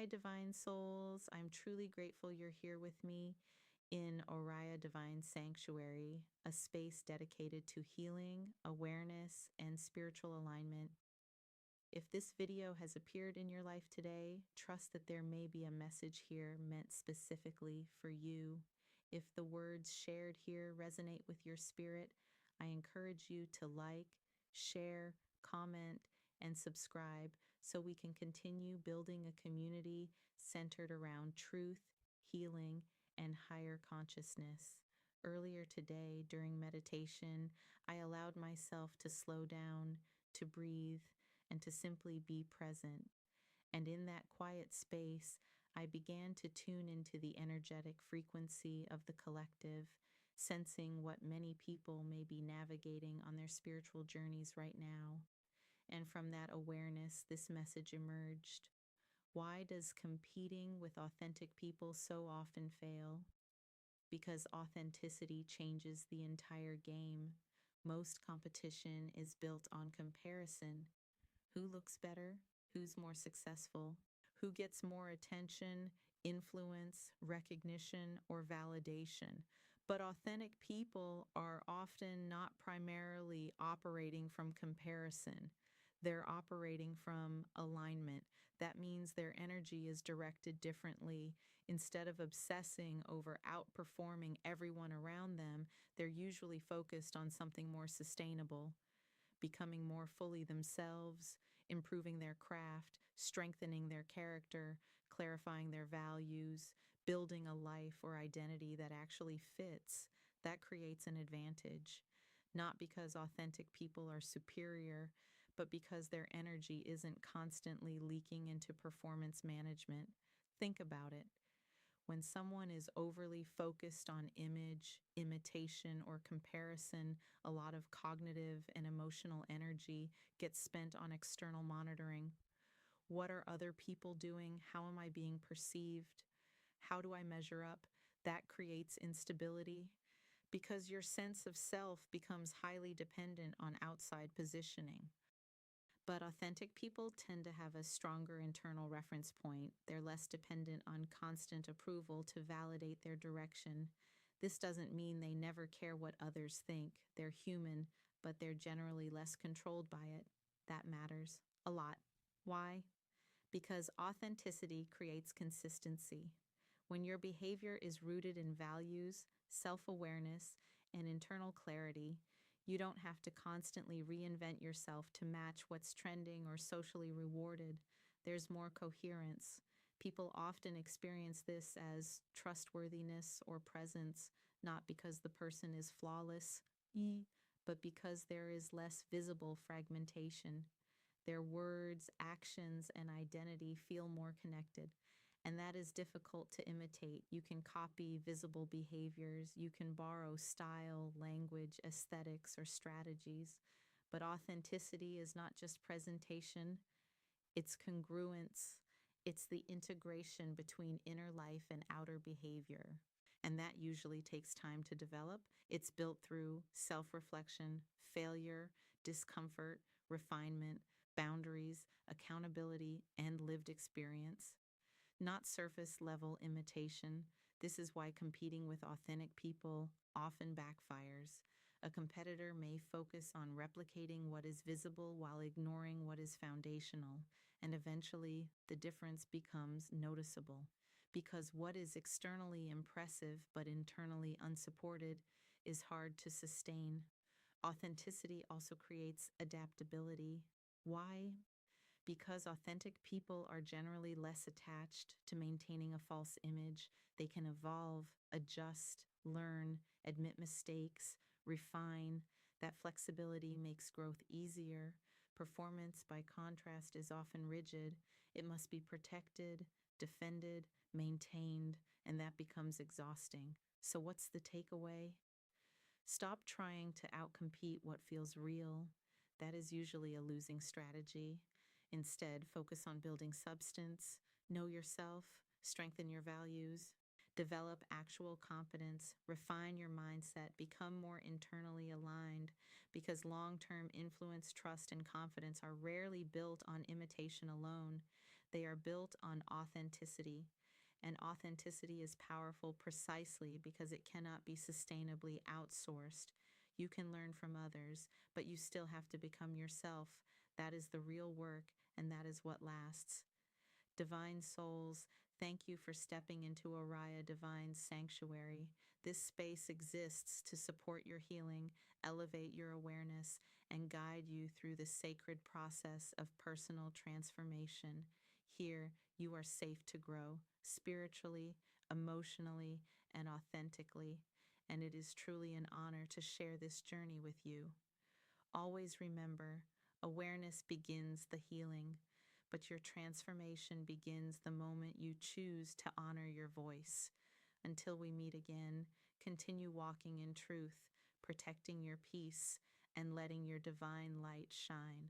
Hi, Divine Souls. I'm truly grateful you're here with me in Oriah Divine Sanctuary, a space dedicated to healing, awareness, and spiritual alignment. If this video has appeared in your life today, trust that there may be a message here meant specifically for you. If the words shared here resonate with your spirit, I encourage you to like, share, comment, and subscribe so we can continue building a community centered around truth, healing, and higher consciousness. Earlier today, during meditation, I allowed myself to slow down, to breathe, and to simply be present. And in that quiet space, I began to tune into the energetic frequency of the collective, sensing what many people may be navigating on their spiritual journeys right now. And from that awareness, this message emerged. Why does competing with authentic people so often fail? Because authenticity changes the entire game. Most competition is built on comparison. Who looks better? Who's more successful? Who gets more attention, influence, recognition, or validation? But authentic people are often not primarily operating from comparison. They're operating from alignment. That means their energy is directed differently. Instead of obsessing over outperforming everyone around them, they're usually focused on something more sustainable, becoming more fully themselves, improving their craft, strengthening their character, clarifying their values, building a life or identity that actually fits. That creates an advantage. Not because authentic people are superior, but because their energy isn't constantly leaking into performance management. Think about it. When someone is overly focused on image, imitation, or comparison, a lot of cognitive and emotional energy gets spent on external monitoring. What are other people doing? How am I being perceived? How do I measure up? That creates instability because your sense of self becomes highly dependent on outside positioning. But authentic people tend to have a stronger internal reference point. They're less dependent on constant approval to validate their direction. This doesn't mean they never care what others think. They're human, but they're generally less controlled by it. That matters a lot. Why? Because authenticity creates consistency. When your behavior is rooted in values, self-awareness, and internal clarity, you don't have to constantly reinvent yourself to match what's trending or socially rewarded. There's more coherence. People often experience this as trustworthiness or presence, not because the person is flawless, but because there is less visible fragmentation. Their words, actions, and identity feel more connected. And that is difficult to imitate. You can copy visible behaviors, you can borrow style, language, aesthetics, or strategies. But authenticity is not just presentation, it's congruence. It's the integration between inner life and outer behavior. And that usually takes time to develop. It's built through self reflection, failure, discomfort, refinement, boundaries, accountability, and lived experience. Not surface level imitation. This is why competing with authentic people often backfires. A competitor may focus on replicating what is visible while ignoring what is foundational, and eventually the difference becomes noticeable. Because what is externally impressive but internally unsupported is hard to sustain. Authenticity also creates adaptability. Why? Because authentic people are generally less attached to maintaining a false image. They can evolve, adjust, learn, admit mistakes, refine. That flexibility makes growth easier. Performance, by contrast, is often rigid. It must be protected, defended, maintained, and that becomes exhausting. So, what's the takeaway? Stop trying to outcompete what feels real. That is usually a losing strategy. Instead, focus on building substance, know yourself, strengthen your values, develop actual competence, refine your mindset, become more internally aligned, because long-term influence, trust, and confidence are rarely built on imitation alone. They are built on authenticity, and authenticity is powerful precisely because it cannot be sustainably outsourced. You can learn from others, but you still have to become yourself. That is the real work, and that is what lasts. Divine souls, thank you for stepping into Oriah Divine's sanctuary. This space exists to support your healing, elevate your awareness, and guide you through the sacred process of personal transformation. Here, you are safe to grow spiritually, emotionally, and authentically, and it is truly an honor to share this journey with you. Always remember, awareness begins the healing, but your transformation begins the moment you choose to honor your voice. Until we meet again, continue walking in truth, protecting your peace, and letting your divine light shine.